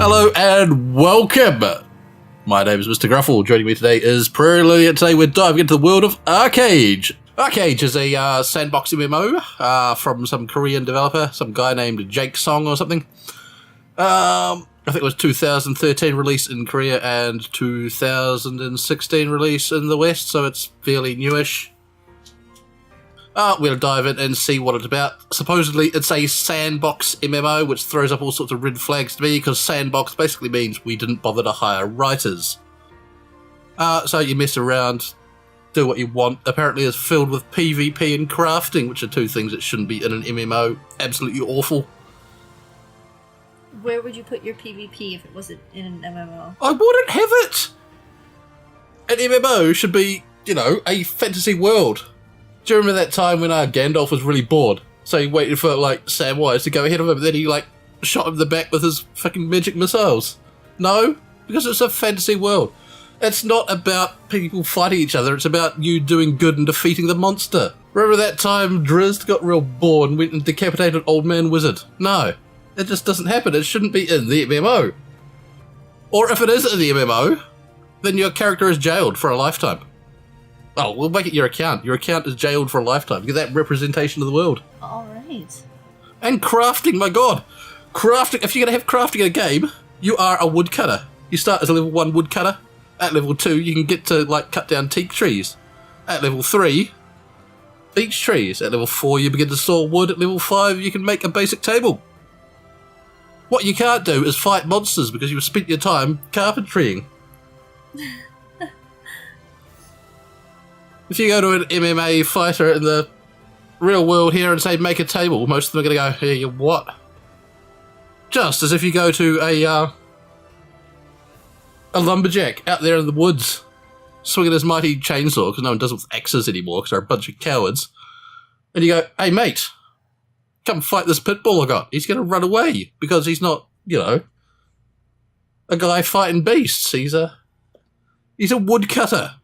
Hello and welcome! My name is Mr. Gruffle. Joining me today is Prairie Lily, and today we're diving into the world of Archeage. Archeage is a sandbox MMO from some Korean developer, some guy named Jake Song or something. I think it was 2013 release in Korea and 2016 release in the West, so it's fairly newish. We'll dive in and see what it's about. Supposedly, it's a sandbox MMO, which throws up all sorts of red flags to me, because sandbox basically means we didn't bother to hire writers. So you mess around, do what you want. Apparently it's filled with PvP and crafting, which are two things that shouldn't be in an MMO. Absolutely awful. Where would you put your PvP if it wasn't in an MMO? I wouldn't have it! An MMO should be, you know, a fantasy world. Do you remember that time when Gandalf was really bored? So he waited for, like, Samwise to go ahead of him, and then he, like, shot him in the back with his fucking magic missiles. No? Because it's a fantasy world. It's not about people fighting each other, it's about you doing good and defeating the monster. Remember that time Drizzt got real bored and went and decapitated Old Man Wizard? No. It just doesn't happen. It shouldn't be in the MMO. Or if it is in the MMO, then your character is jailed for a lifetime. Oh, we'll make it your account. Your account is jailed for a lifetime. Get that representation of the world. Alright. And crafting, my god. Crafting, if you're going to have crafting in a game, you are a woodcutter. You start as a level 1 woodcutter. At level 2, you can get to, like, cut down teak trees. At level 3, beech trees. At level 4, you begin to saw wood. At level 5, you can make a basic table. What you can't do is fight monsters because you've spent your time carpentrying. If you go to an MMA fighter in the real world here and say, make a table, most of them are going to go, here, you what? Just as if you go to a lumberjack out there in the woods, swinging his mighty chainsaw, because no one does it with axes anymore, because they're a bunch of cowards, and you go, hey, mate, come fight this pit bull I got. He's going to run away, because he's not, you know, a guy fighting beasts. He's a woodcutter.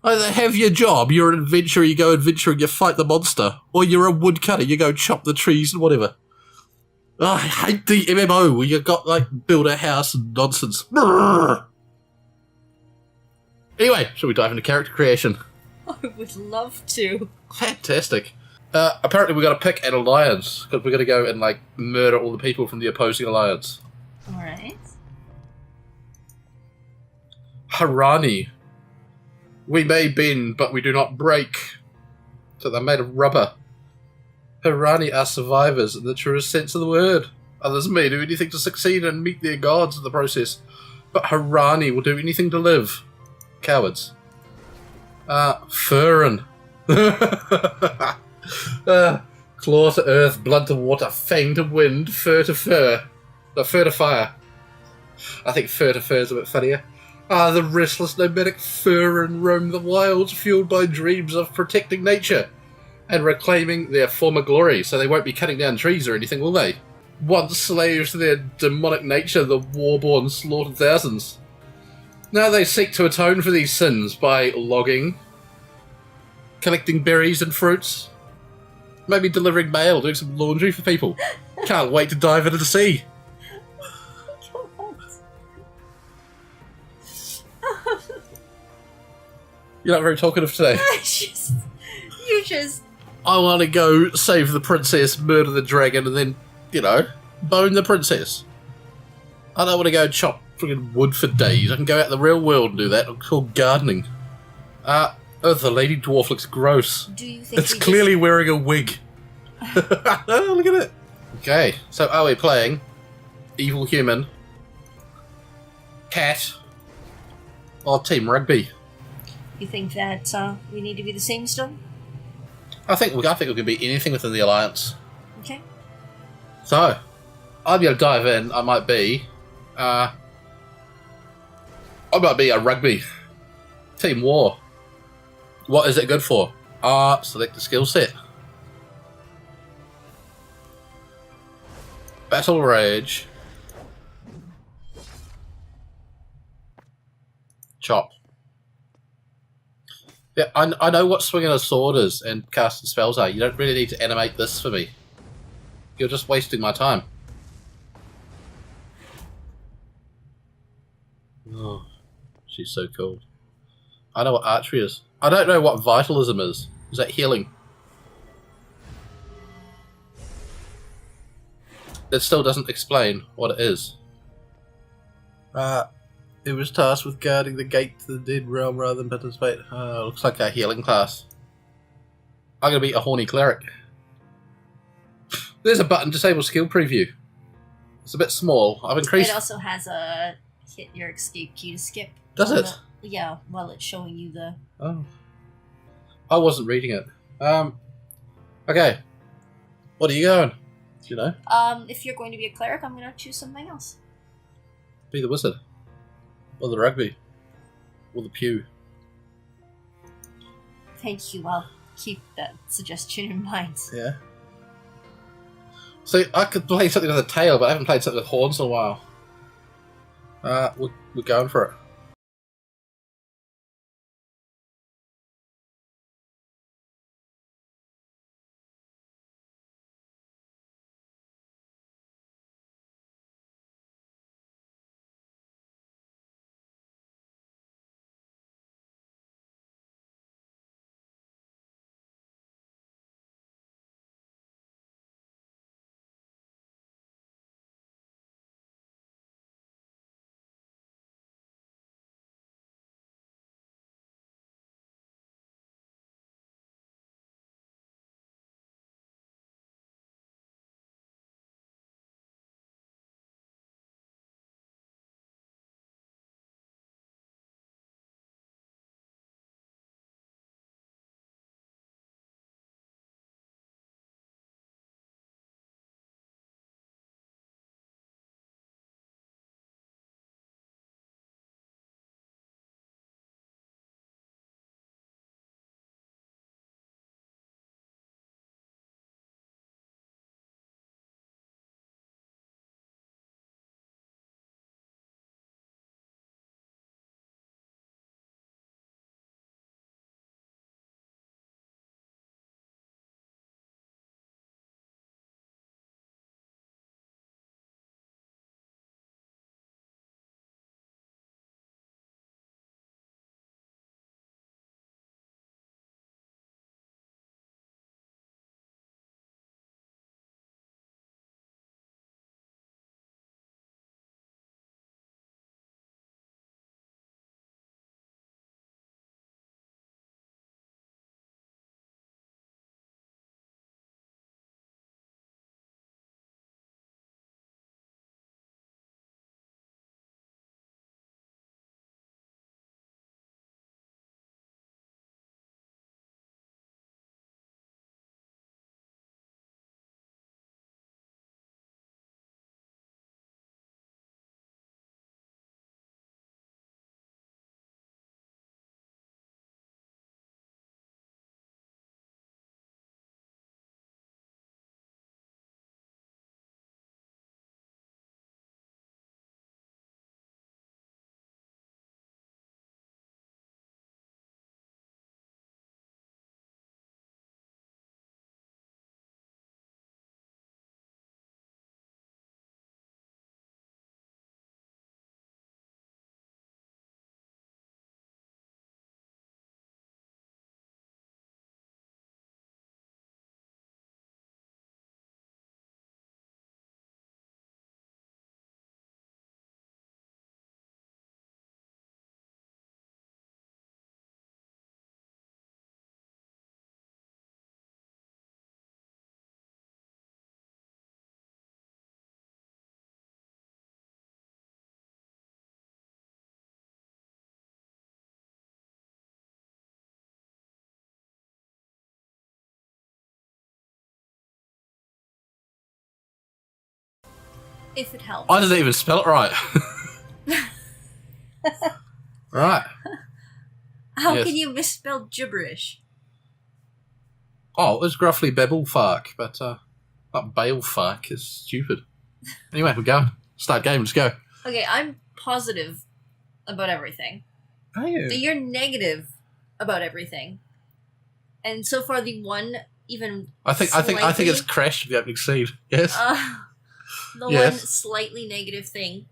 Either have your job, you're an adventurer, you go adventuring, you fight the monster, or you're a woodcutter, you go chop the trees and whatever. Oh, I hate the MMO where you got, like, build a house and nonsense. Brrr. Anyway, shall we dive into character creation? I would love to. Fantastic. Apparently we've got to pick an alliance, because we're going to go and, like, murder all the people from the opposing alliance. Alright. Harani. We may bend, but we do not break. So they're made of rubber. Harani are survivors in the truest sense of the word. Others may do anything to succeed and meet their gods in the process, but Harani will do anything to live. Cowards. Furin. Claw to earth, blood to water, fang to wind, fur to fur. No, fur to fire. I think fur to fur is a bit funnier. The restless nomadic Furin roam the wilds, fueled by dreams of protecting nature and reclaiming their former glory, so they won't be cutting down trees or anything, will they? Once slaves to their demonic nature, the warborn slaughtered thousands. Now they seek to atone for these sins by logging, collecting berries and fruits, maybe delivering mail, doing some laundry for people. Can't wait to dive into the sea. You're not very talkative today. I want to go save the princess, murder the dragon, and then, you know, bone the princess. I don't want to go chop friggin' wood for days. I can go out in the real world and do that. It's called gardening. Oh, the lady dwarf looks gross. Do you think it's clearly wearing a wig. Oh, look at it. Okay, so are we playing evil human, cat, or team rugby? You think that we need to be the same still? I think we can be anything within the alliance. Okay. So, I'm going to dive in. I might be a rugby. Team war. What is it good for? Select a skill set. Battle rage. Chop. Yeah, I know what swinging a sword is and casting spells are. You don't really need to animate this for me. You're just wasting my time. Oh, she's so cool. I know what archery is. I don't know what vitalism is. Is that healing? It still doesn't explain what it is. It was tasked with guarding the gate to the dead realm rather than participate. Looks like a healing class. I'm gonna be a horny cleric. There's a button, disable skill preview. It's a bit small. I've increased. It also has a hit your escape key to skip. Does it? Yeah, while it's showing you the. Oh. I wasn't reading it. Okay. What are you going? Do you know? If you're going to be a cleric, I'm gonna choose something else. Be the wizard. Or the rugby. Or the pew. Thank you. I'll keep that suggestion in mind. Yeah. So I could play something with a tail, but I haven't played something with horns in a while. We're going for it. If it helps. I didn't even spell it right. Right. How Yes. can you misspell gibberish? Oh, it was gruffly Bebelfark, but not Balefark is stupid. Anyway, we're going. Start game, let's go. Okay, I'm positive about everything. Are you? You're negative about everything. And so far the one even I think it's crashed in the opening scene. Yes. the Yes. one slightly negative thing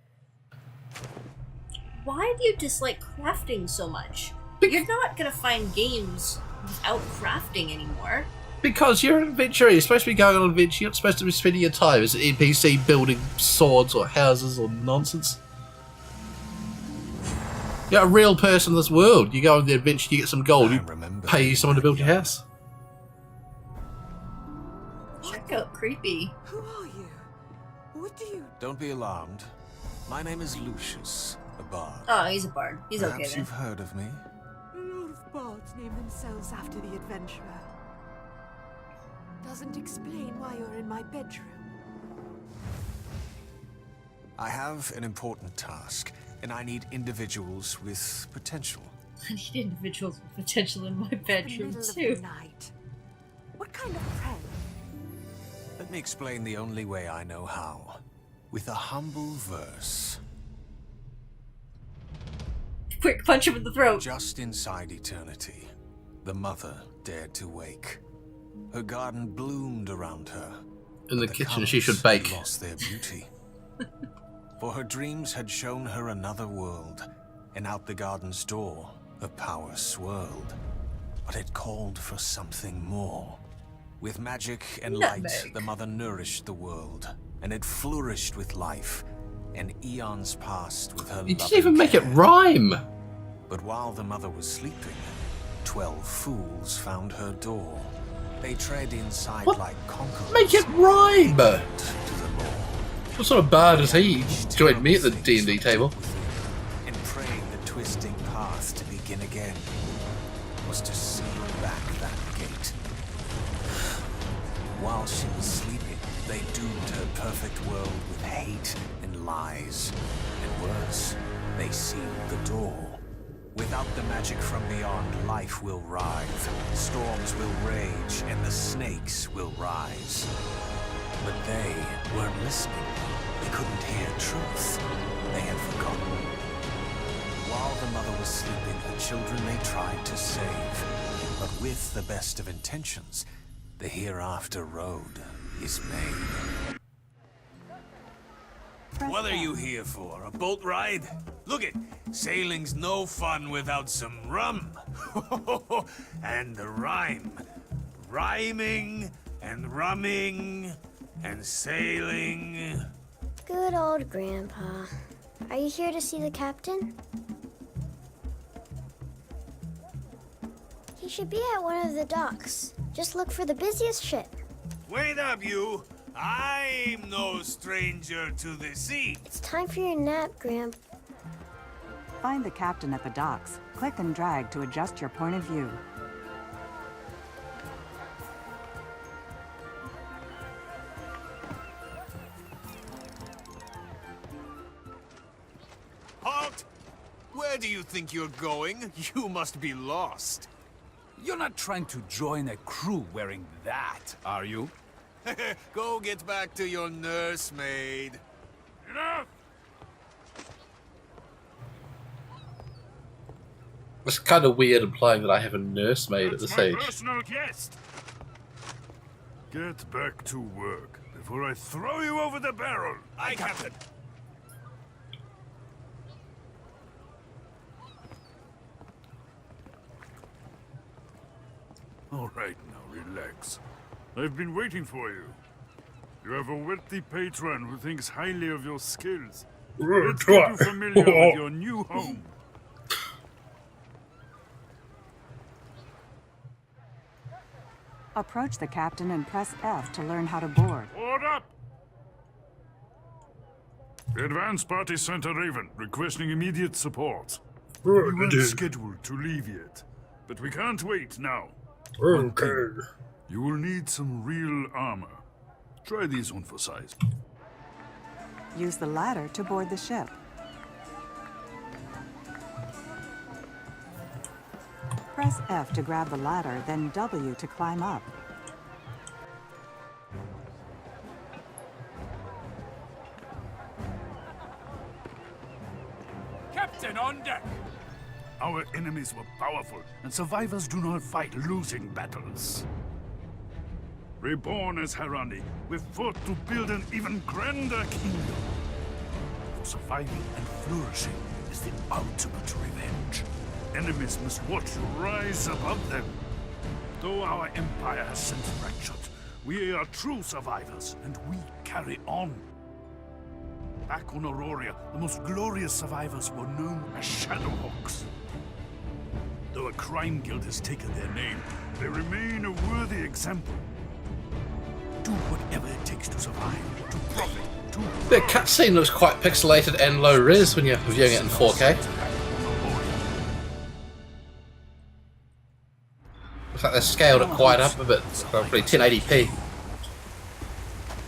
why do you dislike crafting so much? You're not gonna find games without crafting anymore. Because you're an adventurer. You're supposed to be going on an adventure. You're not supposed to be spending your time as an NPC building swords or houses or nonsense. You're a real person in this world. You go on the adventure, you get some gold, you pay someone to build your house. Check out creepy. Who are you? What do you... Don't be alarmed. My name is Lucius, a bard. Oh, he's a bard. He's Perhaps okay then. you've heard of me? A lot of bards name themselves after the adventurer. Doesn't explain why you're in my bedroom. I have an important task, and I need individuals with potential. I need individuals with potential in my bedroom Middle too. of the night. What kind of friend? Let me explain the only way I know how. With a humble verse. Quick, punch him in the throat. Just inside eternity, the mother dared to wake. Her garden bloomed around her. In the but kitchen, colours she should bake. lost their beauty. For her dreams had shown her another world, and out the garden's door, her power swirled. But it called for something more. With magic and light, Nutmeg. the mother nourished the world, and it flourished with life, and eons passed with her You didn't loving even make it care. rhyme. But while the mother was sleeping, 12 fools found her door. They tread inside What? like conquerors. Make it rhyme. To the law. What sort of bard is he? Joined me at the D&D table. And praying the twisting path to begin again was to seal back that gate. While she was sleeping, they doomed her perfect world with hate and lies. And worse, they sealed the door. Without the magic from beyond, life will writhe, storms will rage, and the snakes will rise. But they weren't listening. They couldn't hear truth. They had forgotten. While the mother was sleeping, her children they tried to save. But with the best of intentions, the hereafter road is made. What are you here for? A boat ride? Look it, sailing's no fun without some rum. And the rhyme. Rhyming and rumming and sailing. Good old Grandpa. Are you here to see the captain? He should be at one of the docks. Just look for the busiest ship. Wait up, you. I'm no stranger to the sea. It's time for your nap, Grandpa. Find the captain at the docks. Click and drag to adjust your point of view. Halt! Where do you think you're going? You must be lost. You're not trying to join a crew wearing that, are you? Go get back to your nursemaid. Enough! It's kind of weird implying that I have a nursemaid at this age. personal guest. Get back to work before I throw you over the barrel. Aye, Captain. All right, now relax. I've been waiting for you. You have a wealthy patron who thinks highly of your skills. Let's get you familiar with your new home. Approach the captain and press F to learn how to board. Board up! Advance Party Center Raven, requesting immediate support. We weren't scheduled to leave yet, but we can't wait now. Okay. You will need some real armor. Try these on for size. Use the ladder to board the ship. Press F to grab the ladder, then W to climb up. Captain on deck! Our enemies were powerful, and survivors do not fight losing battles. Reborn as Harani, we fought to build an even grander kingdom. Surviving and flourishing is is the ultimate revenge. Enemies must watch you rise above them. Though our empire has sent fractured, we are true survivors, and we carry on. Back on Aurora, the most glorious survivors were known as Shadowhawks. Though a crime guild has taken their name, they remain a worthy example. Do whatever it takes to survive, to profit, to... The cutscene looks quite pixelated and low res when you're viewing it in 4K. Looks like they scaled it quite up a bit, probably 1080p.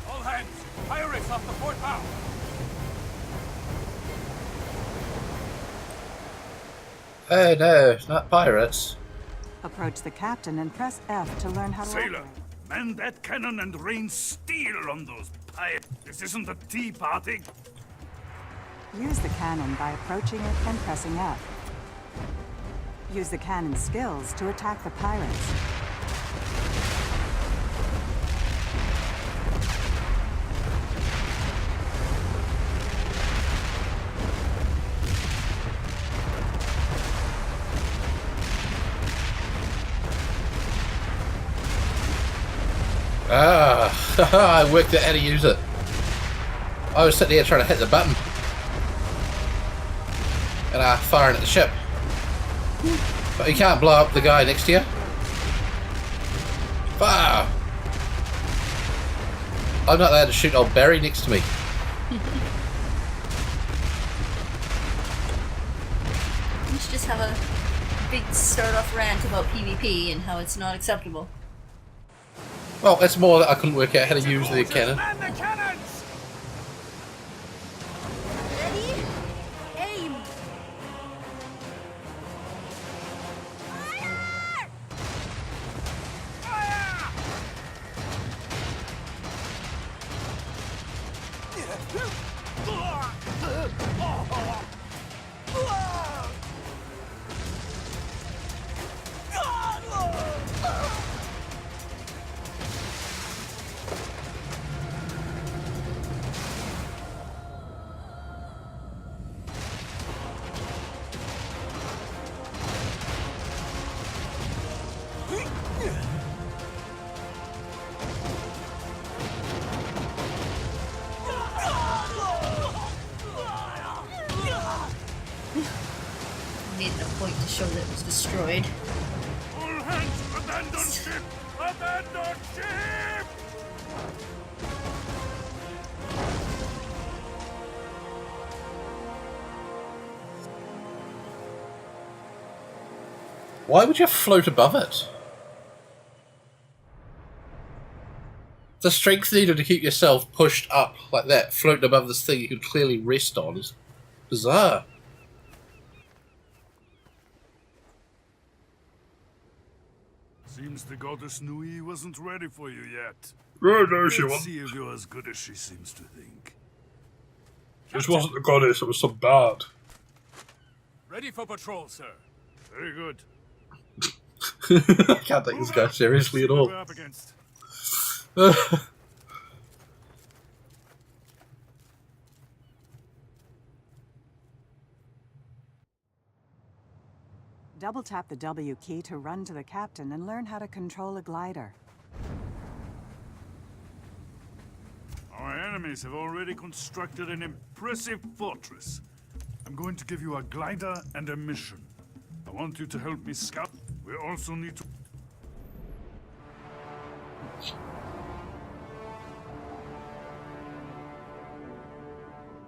All hands, pirates off the port bow. Oh no, not pirates. Approach the captain and press F to learn how to Sailor, operate. man that cannon and rain steel on those pipes. This isn't a tea party. Use the cannon by approaching it and pressing F. Use the cannon's skills to attack the pirates. Ah, I worked out how to use it. I was sitting here trying to hit the button. And firing at the ship. But you can't blow up the guy next to you. Ah! I'm not allowed to shoot old Barry next to me. We should just have a big start-off rant about PvP and how it's not acceptable. Well, it's more that I couldn't work out how to use the cannon. Man the cannons! Ready? Aim! Made it a point to show that it was destroyed. All hands, abandon ship! Abandon ship! Why would you float above it? The strength needed to keep yourself pushed up like that, floating above this thing you could clearly rest on, is bizarre. Seems the goddess Nui wasn't ready for you yet. Oh, no, she Let's wasn't. see if you're as good as she seems to think. This wasn't the goddess, it was some bad. Ready for patrol, sir. Very good. I can't take this guy seriously at See what all. we're up against. Double tap the W key to run to the captain and learn how to control a glider. Our enemies have already constructed an impressive fortress. I'm going to give you a glider and a mission. I want you to help me scout. We also need to...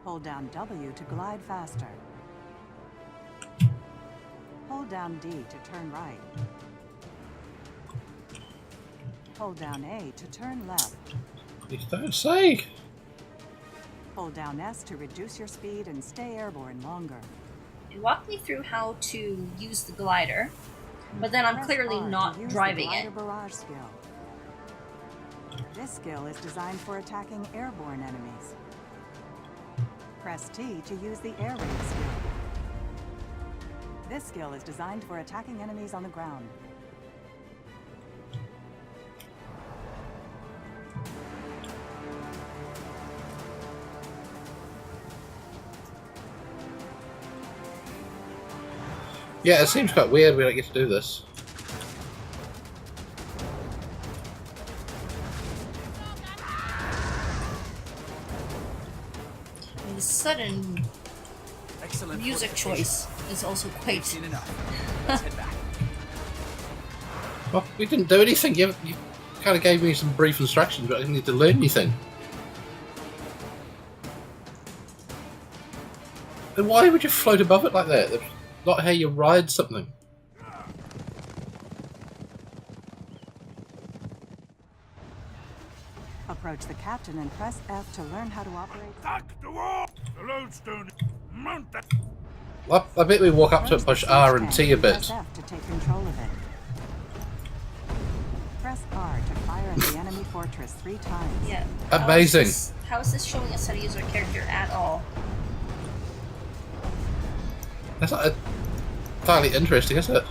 Hold down W to glide faster. Hold down D to turn right. Hold down A to turn left. You don't say. Hold down S to reduce your speed and stay airborne longer. It walked me through how to use the glider, but then I'm Press clearly R to not use driving the glider it. barrage skill. This skill is designed for attacking airborne enemies. Press T to use the air raid skill. This skill is designed for attacking enemies on the ground. Yeah, it seems quite weird we don't get to do this. And the sudden Excellent music choice is also quite. Seen enough. Let's head back. Well, we didn't do anything. You kind of gave me some brief instructions, but I didn't need to learn anything. Then why would you float above it like that? That's not how you ride something. Approach the captain and press F to learn how to operate. Attack the wall! The lodestone. Mount that. I bet we walk up to it, Close push the R siege and tank T a bit. Press F to take control of it. Press R to fire at the enemy fortress 3 times. Yeah. Amazing. How is this showing us how to use our character at all? That's not entirely interesting, is it?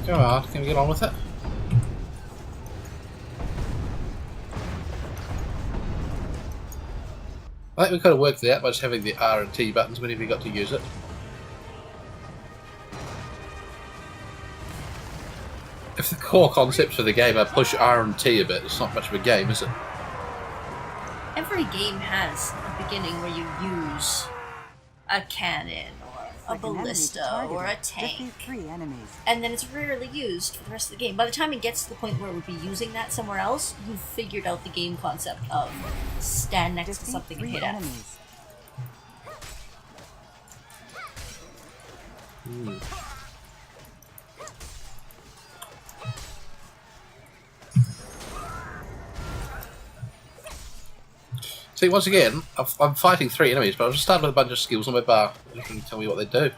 Come on, can we get on with it? I think we could have worked it out by just having the R and T buttons whenever you got to use it. If the core concepts for the game are push R and T a bit, it's not much of a game, is it? Every game has a beginning where you use a cannon or a Like an enemy ballista targeted. or a Defeat tank, 3 enemies. and then it's rarely used for the rest of the game. By the time it gets to the point where it would be using that somewhere else, you've figured out the game concept of stand next to Defeat something and 3 hit enemies. See, once again, I'm fighting 3 enemies, but I've just started with a bunch of skills on my bar. You can tell me what they do.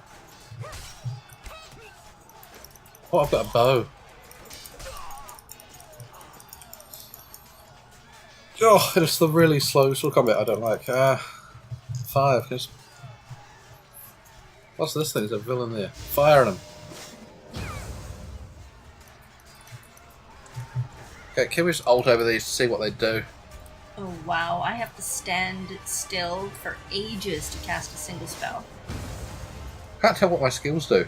Oh, I've got a bow. Oh, it's the really slow sword combat I don't like. 5, because... What's this thing? There's a villain there. Firing him. Okay, can we just ult over these to see what they do? Oh wow, I have to stand still for ages to cast a single spell. Can't tell what my skills do.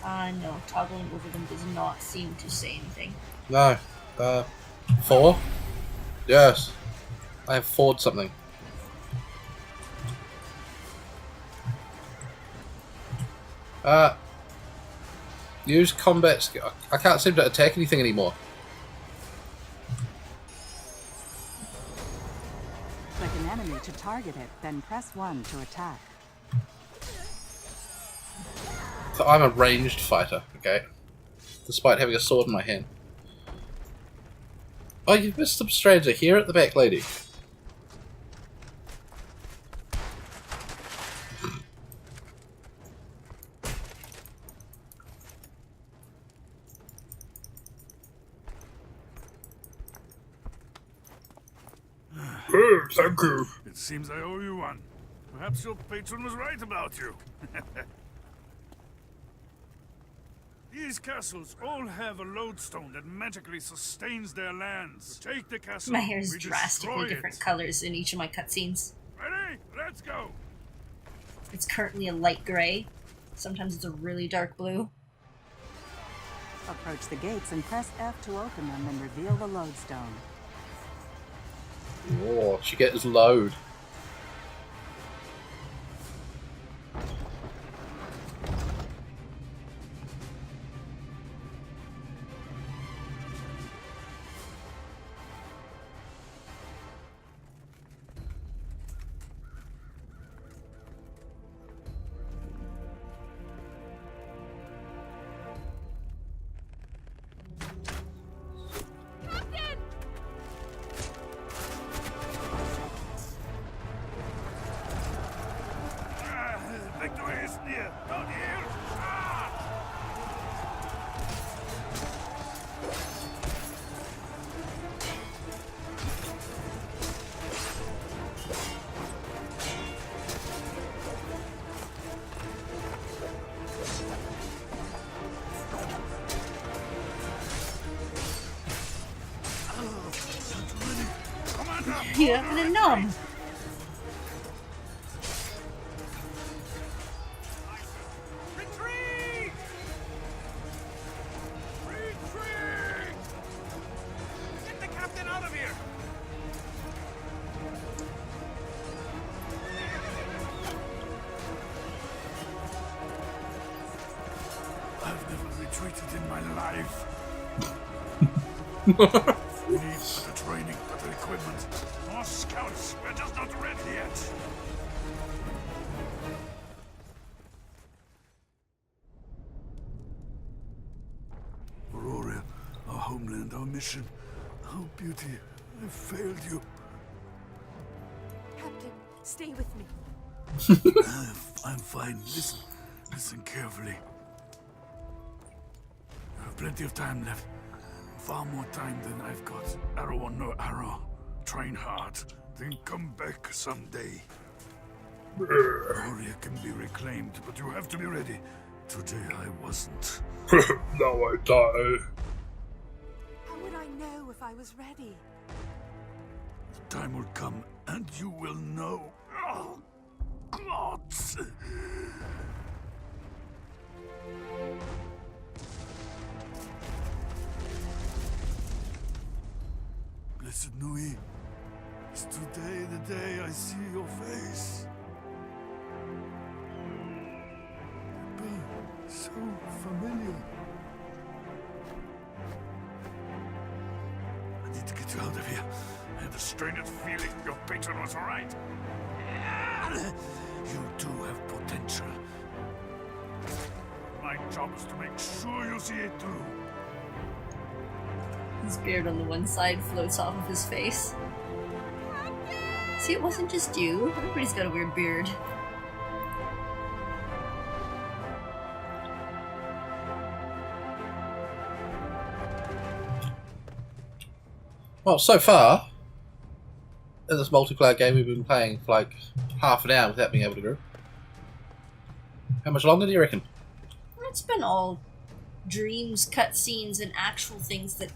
No, toggling over them does not seem to say anything. No. 4? Yes. I have 4'd something. Use combat skill. I can't seem to attack anything anymore. Click an enemy to target it, then press 1 to attack. So I'm a ranged fighter, okay? Despite having a sword in my hand. Oh, you've missed some stranger here at the back, lady. Oh, thank you. It seems I owe you one. Perhaps your patron was right about you. These castles all have a lodestone that magically sustains their lands. Take the castle. My hair is we drastically destroy different it. colors in each of my cutscenes. Ready? Let's go. It's currently a light gray. Sometimes it's a really dark blue. Approach the gates and press F to open them and reveal the lodestone. Oh, she get his load. Victory is near. Don't yield. You happen to numb. Retreat! Retreat! Get the captain out of here! I've never retreated in my life. We need better training, better equipment. More scouts. We're just not ready yet. Aurora, our homeland, our mission. Oh, beauty, I failed you. Captain, stay with me. I'm fine. Listen carefully. I have plenty of time left. Far more time than I've got. Arrow or no arrow. Train hard. Then come back someday. Gloria can be reclaimed, but you have to be ready. Today I wasn't. Now I die. How would I know if I was ready? The time will come, and you will know. Oh, gods! Blessed Nui, is today the day I see your face? So familiar. I need to get you out of here. I had a strange feeling your patron was right. You do have potential. My job is to make sure you see it through. His beard on the one side floats off of his face. See, it wasn't just you. Everybody's got a weird beard. Well, so far, in this multiplayer game we've been playing for like half an hour without being able to group. How much longer do you reckon? It's been all dreams, cutscenes, and actual things that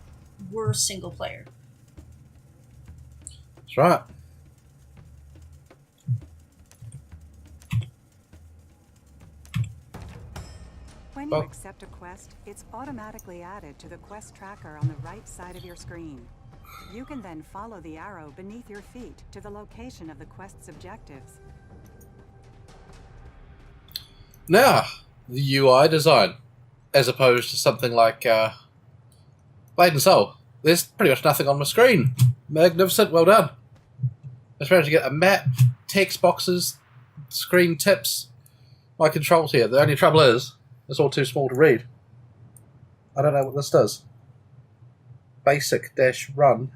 were single player. That's right. When you accept a quest, it's automatically added to the quest tracker on the right side of your screen. You can then follow the arrow beneath your feet to the location of the quest's objectives. Now, the UI design, as opposed to something like Blade and Soul. There's pretty much nothing on my screen. Magnificent, well done. I was trying to get a map, text boxes, screen tips, my controls here. The only trouble is, it's all too small to read. I don't know what this does. Basic dash run.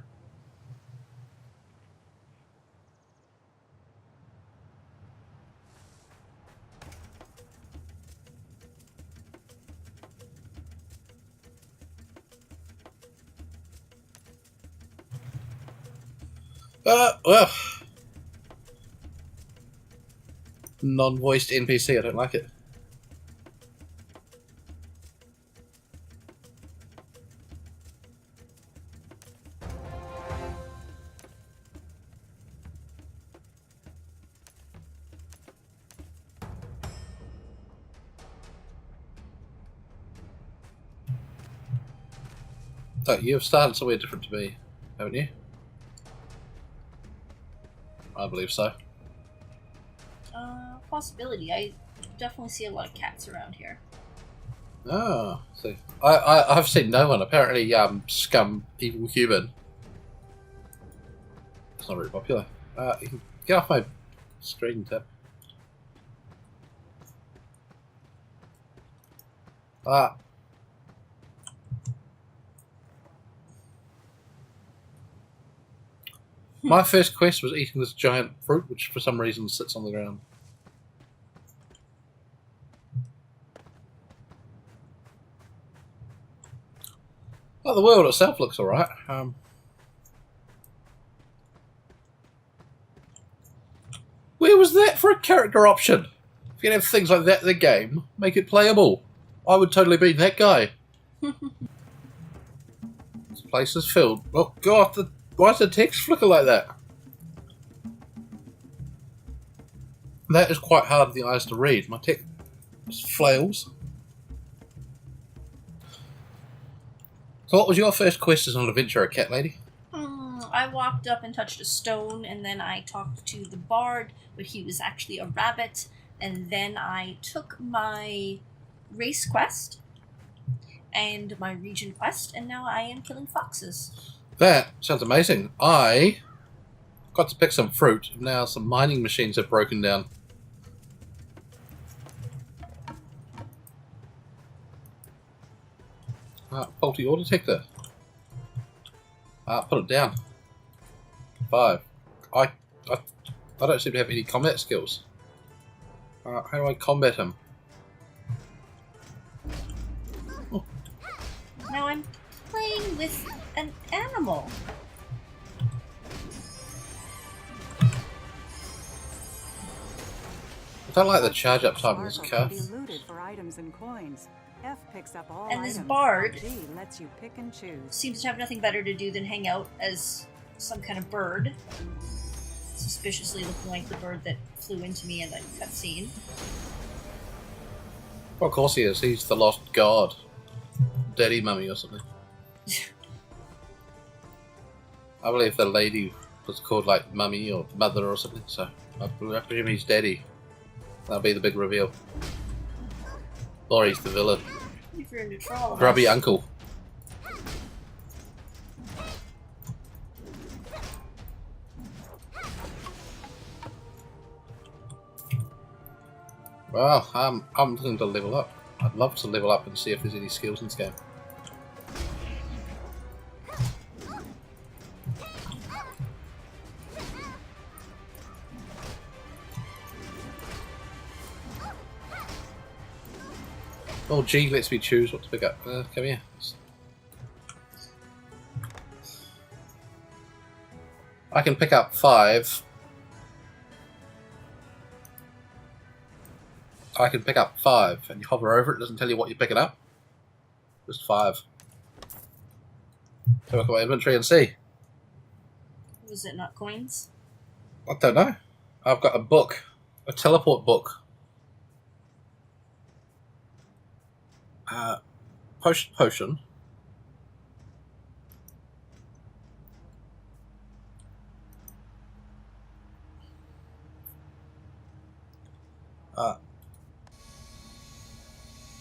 Well. Non-voiced NPC, I don't like it. Oh, you've started somewhere different to me, haven't you? I believe so. Possibility. I definitely see a lot of cats around here. Oh, see. I've seen no one. Apparently, Scum Evil Human. It's not very popular. You can get off my screen, Tip. My first quest was eating this giant fruit, which for some reason sits on the ground. Well, the world itself looks alright. Where was that for a character option? If you can have things like that in the game, make it playable. I would totally be that guy. This place is filled. Oh god, why does the text flicker like that? That is quite hard for the eyes to read. My tech flails. So what was your first quest as an adventurer, cat lady? I walked up and touched a stone, and then I talked to the bard, but he was actually a rabbit. And then I took my race quest and my region quest, and now I am killing foxes. That sounds amazing. I got to pick some fruit. Now some mining machines have broken down. Faulty ore detector. Put it down. 5. I don't seem to have any combat skills. How do I combat him? Oh. Now I'm playing with an animal. I don't like the charge up time of this Sparkle can cuff. be looted for items and coins. F picks up all And this items, bard while G lets you pick and choose. seems to have nothing better to do than hang out as some kind of bird. Suspiciously looking like the bird that flew into me in the cutscene. Well, of course he is. He's the lost god. Daddy mummy or something. I believe the lady was called like mummy or mother or something, so I presume he's daddy. That'll be the big reveal. Or he's the villain. If you're into troll, Grubby uncle. Well, I'm looking to level up. I'd love to level up and see if there's any skills in this game. Oh, G lets me choose what to pick up. Come here. I can pick up 5. I can pick up 5, and you hover over it, it doesn't tell you what you're picking up. Just 5. So look at my inventory and see. Was it not coins? I don't know. I've got a book. A teleport book. Potion.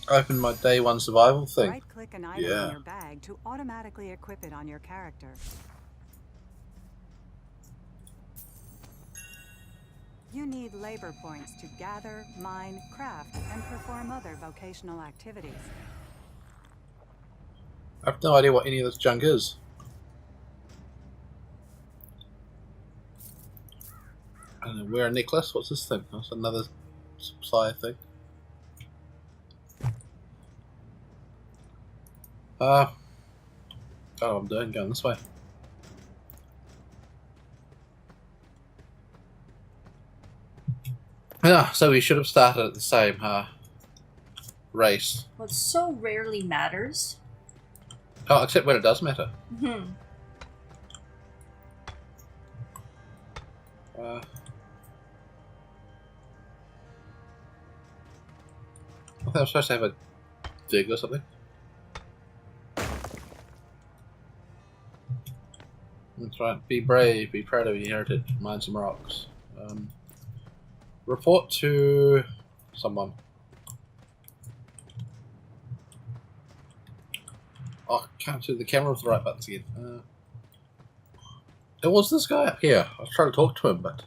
Open my day 1 survival thing. Right-click an item in your bag to automatically equip it on your character. You need labor points to gather, mine, craft, and perform other vocational activities. I have no idea what any of this junk is. And wear a necklace? What's this thing? That's another supply thing. Oh, I'm doing going this way. Yeah, so we should have started at the same race. Well, it so rarely matters. Oh, except when it does matter. Hmm. I think I'm supposed to have a dig or something. That's right. Be brave. Be proud of your heritage. Mine some rocks. Report to someone. Oh, I can't do the camera with the right buttons again. It was this guy up here. I was trying to talk to him, but...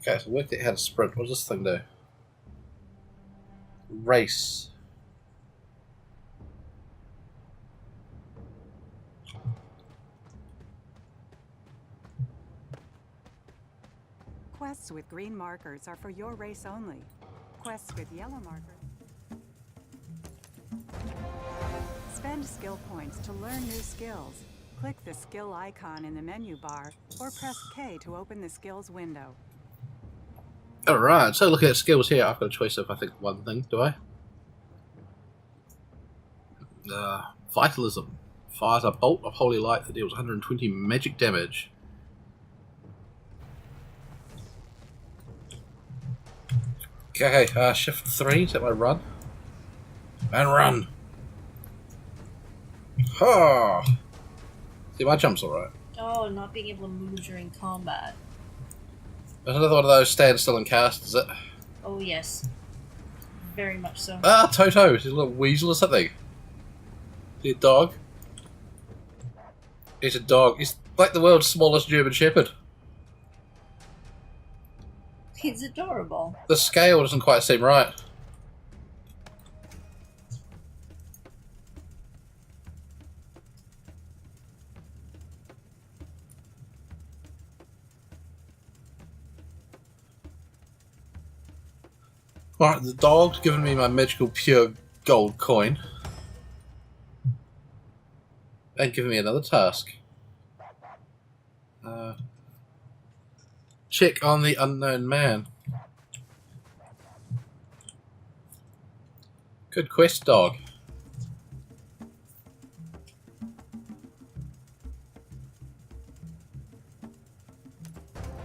Okay, so worked out how to sprint. What does this thing do? Race. Quests with green markers are for your race only. Quests with yellow markers... Spend skill points to learn new skills. Click the skill icon in the menu bar, or press K to open the skills window. Alright, so looking at skills here, I've got a choice of, I think, one thing, do I? Vitalism. Fires a bolt of holy light that deals 120 magic damage. Okay, shift 3, is that my run? And run! Ha! See, my jump's alright. Oh, not being able to move during combat. There's another one of those stand still and cast, is it? Oh, yes. Very much so. Ah, Toto! He's a little weasel or something. Is he a dog? He's a dog. He's like the world's smallest German Shepherd. He's adorable. The scale doesn't quite seem right. Right, the dog's given me my magical pure gold coin. And given me another task. Check on the unknown man. Good quest, dog.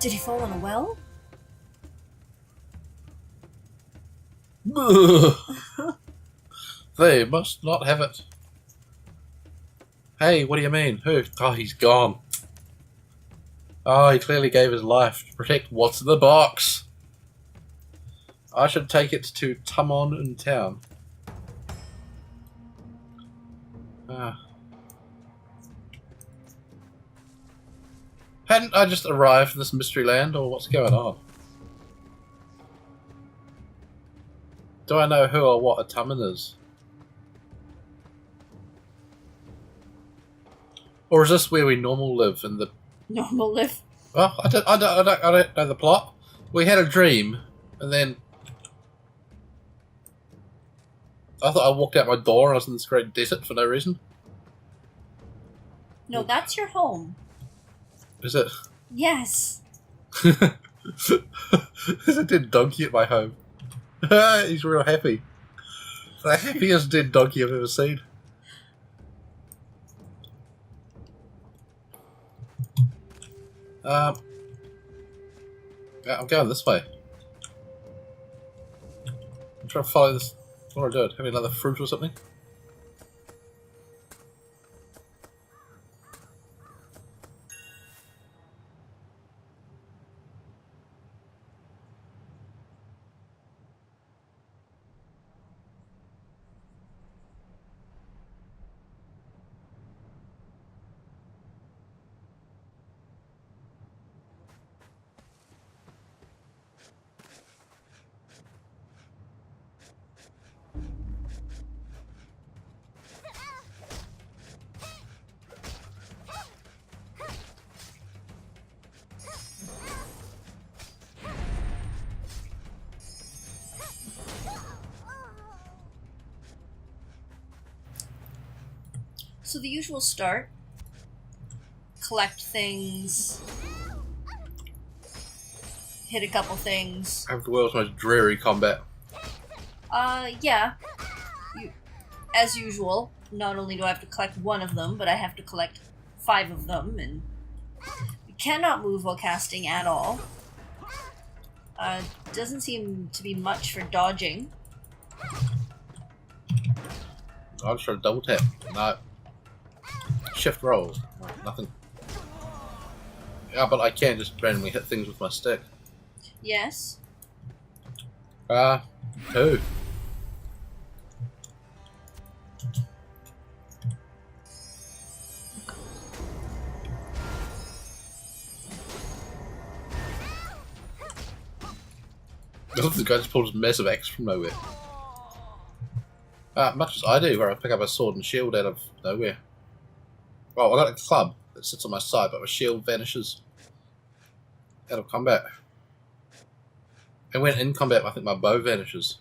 Did he fall in a well? They must not have it. Hey, what do you mean? Who? Oh, he's gone. Oh, he clearly gave his life to protect what's in the box. I should take it to Tumon in town. Hadn't I just arrived in this mystery land, or what's going on? Do I know who or what a Tumon is? Or is this where we normal live in the... Normal live. Well, I don't know the plot. We had a dream, and then I thought I walked out my door and I was in this great desert for no reason. No, that's your home. Is it? Yes. There's a dead donkey at my home. He's real happy. The happiest dead donkey I've ever seen. Yeah, I'm going this way. I'm trying to follow this. What do I do? Have another fruit or something? So the usual start. Collect things. Hit a couple things. Have the world's most dreary combat. Yeah. As usual, not only do I have to collect one of them, but I have to collect 5 of them, and you cannot move while casting at all. Doesn't seem to be much for dodging. I'll just try to double tap. No. Shift rolls. Nothing. Yeah, but I can just randomly hit things with my stick. Yes. Who? The guy just pulled his massive axe from nowhere. Much as I do, where I pick up a sword and shield out of nowhere. Well, I got a club that sits on my side, but my shield vanishes out of combat. And when in combat, I think my bow vanishes.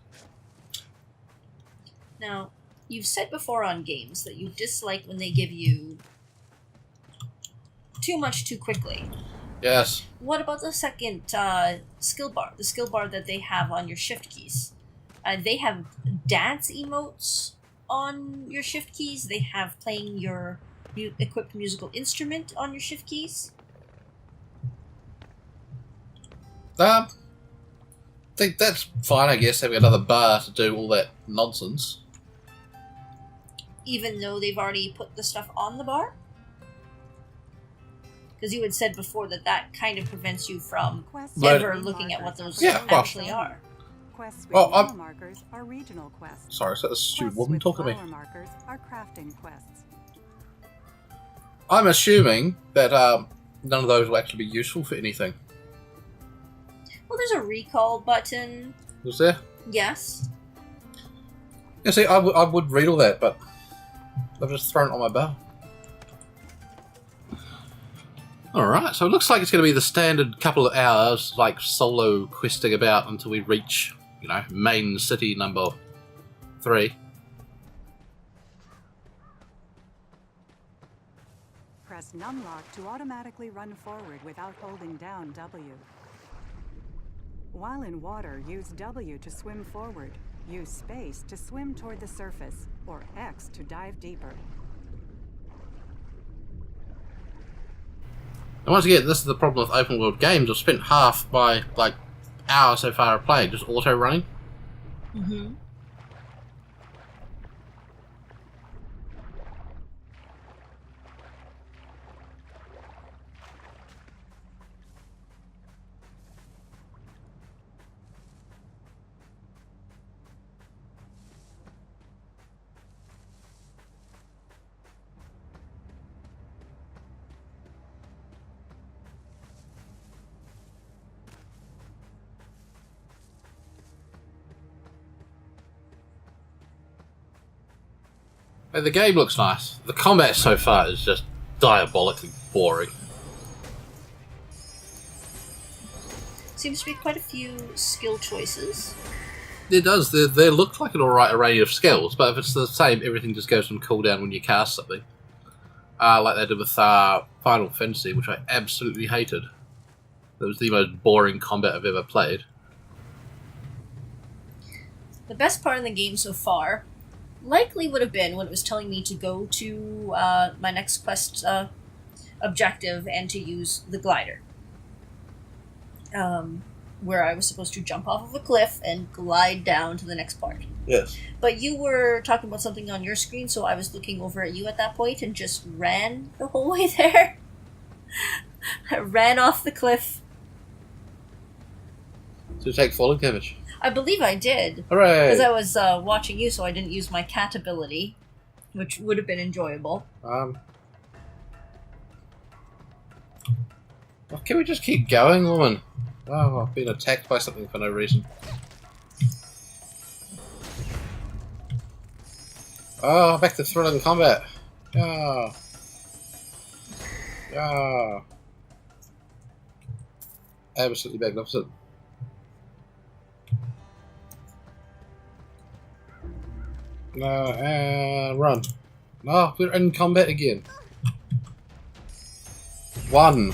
Now, You've said before on games that you dislike when they give you too much too quickly. Yes. What about the second skill bar? The skill bar that they have on your shift keys. They have dance emotes on your shift keys. They have playing your equipped musical instrument on your shift keys. I think that's fine, I guess, having another bar to do all that nonsense. Even though they've already put the stuff on the bar? Because you had said before that that kind of prevents you from ever looking at what those actually are. Quests with Well, yellow markers are regional quests. Sorry, is that a stupid Quests woman with talking to me? flower markers are crafting quests. I'm assuming that none of those will actually be useful for anything. Well, there's a recall button. Was there? Yes. Yeah, see, I would read all that, but I've just thrown it on my bar. Alright, so it looks like it's going to be the standard couple of hours, like solo questing about until we reach, you know, main city number 3. Press numlock to automatically run forward without holding down W. While in water, use W to swim forward. Use space to swim toward the surface, or X to dive deeper. And once again, this is the problem with open world games. I've spent half my, like, hour so far of playing just auto running. Mm-hmm. The game looks nice. The combat so far is just diabolically boring. Seems to be quite a few skill choices. It does. They look like an alright array of skills, but if it's the same, everything just goes on cooldown when you cast something. Like they did with Final Fantasy, which I absolutely hated. That was the most boring combat I've ever played. The best part in the game so far likely would have been when it was telling me to go to my next quest objective and to use the glider. Where I was supposed to jump off of a cliff and glide down to the next part. Yes. But you were talking about something on your screen, so I was looking over at you at that point and just ran the whole way there. I ran off the cliff. So take falling damage. I believe I did. Hooray! Because I was watching you, so I didn't use my cat ability, which would have been enjoyable. Well, can we just keep going, woman? Oh, I've been attacked by something for no reason. Oh, back to thrilling combat. Yeah. Yeah. Absolutely magnificent. No, run. No, we're in combat again. One.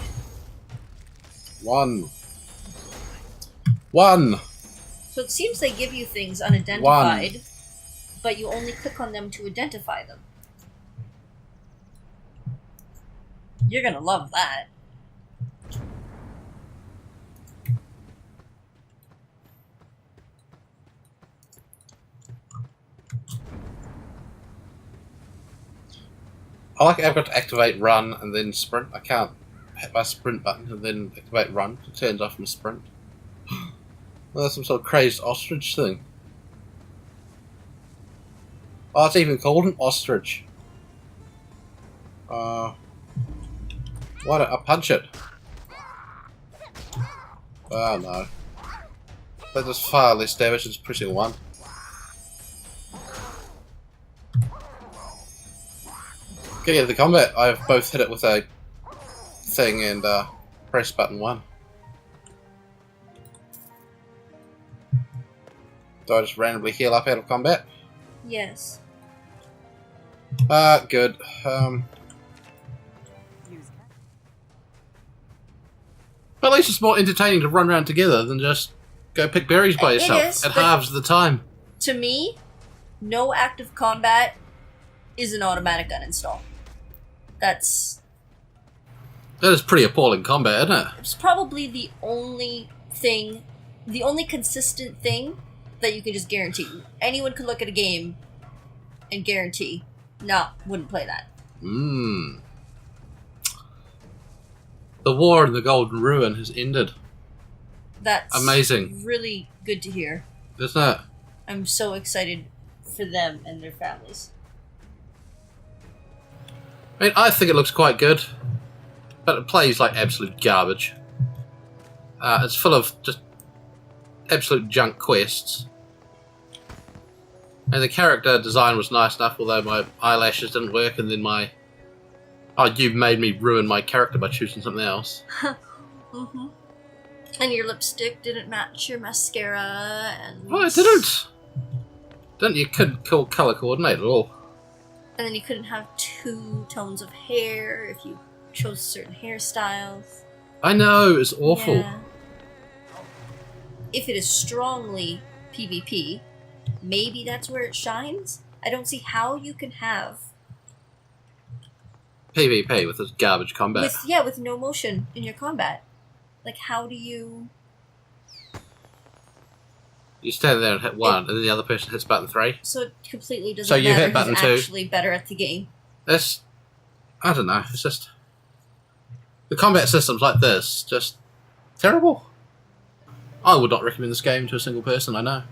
So it seems they give you things unidentified, but you only click on them to identify them. You're gonna love that. I like I've got to activate run and then sprint. I can't hit my sprint button and then activate run. It turns off from sprint. Well, that's some sort of crazed ostrich thing. Oh, it's even called an ostrich. Why don't I punch it? Oh no. That does far less damage than just pushing one. Getting into the combat, I've both hit it with a thing and press button 1. Do I just randomly heal up out of combat? Yes. Good. Use But at least it's more entertaining to run around together than just go pick berries by It yourself. is, It but- halves the time. To me, no active combat is an automatic uninstall. That is pretty appalling combat, isn't it? It's probably the only thing, the only consistent thing that you can just guarantee. Anyone could look at a game and guarantee, wouldn't play that. The war in the Golden Ruin has ended. That's amazing. Really good to hear. Isn't it? I'm so excited for them and their families. I mean, I think it looks quite good, but it plays like absolute garbage. It's full of just absolute junk quests. And the character design was nice enough, although my eyelashes didn't work, and then my... Oh, you made me ruin my character by choosing something else. Mm-hmm. And your lipstick didn't match your mascara, and... Oh, it didn't! You couldn't colour coordinate at all. And then you couldn't have 2 tones of hair if you chose certain hairstyles. I know, it's awful. Yeah. If it is strongly PvP, maybe that's where it shines. I don't see how you can have... PvP with this garbage combat. with no motion in your combat. Like, how do you... You stand there and hit 1, and then the other person hits button 3. So it completely doesn't So you matter hit button who's 2. actually better at the game. It's... I don't know, it's just... The combat systems like this, just... terrible. I would not recommend this game to a single person, I know.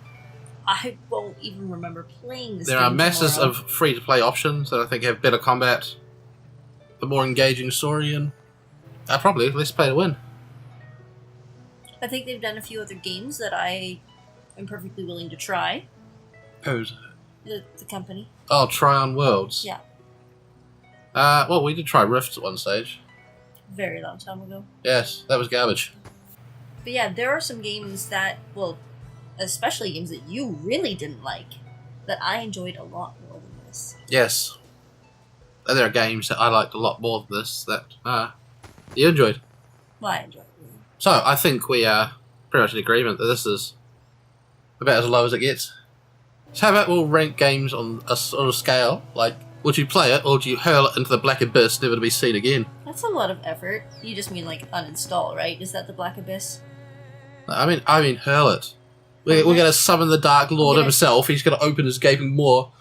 I won't even remember playing this There game are masses tomorrow. of free-to-play options that I think have better combat, a more engaging story, and... probably, let's play to win. I think they've done a few other games that I am perfectly willing to try. Who's... The company. Oh, Try on Worlds. Yeah. Well, we did try Rifts at one stage. Very long time ago. Yes, that was garbage. But yeah, there are some games that, well, especially games that you really didn't like, that I enjoyed a lot more than this. Yes. And there are games that I liked a lot more than this that you enjoyed. Well, I enjoyed it. So, I think we are pretty much in agreement that this is about as low as it gets. So how about we'll rank games on a sort of scale, like, would you play it, or would you hurl it into the black abyss, never to be seen again? That's a lot of effort. You just mean, like, uninstall, right? Is that the Black Abyss? I mean hurl it. We're going to summon the Dark Lord himself, he's going to open his gaping maw,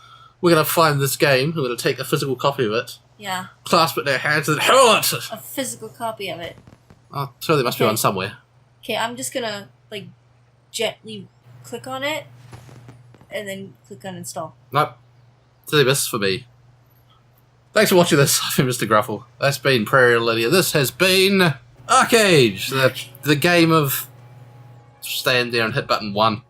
we're going to find this game, we're going to take a physical copy of it, Yeah. clasp it in our hands, and hurl it! A physical copy of it. Oh, so there must be Okay. one somewhere. Okay, I'm just gonna, like, gently click on it, and then click on install. Nope. To the abyss for me. Thanks for watching this. I've been Mr. Gruffle. That's been Prairie Lydia. This has been Archeage, the game of stand there and hit button 1.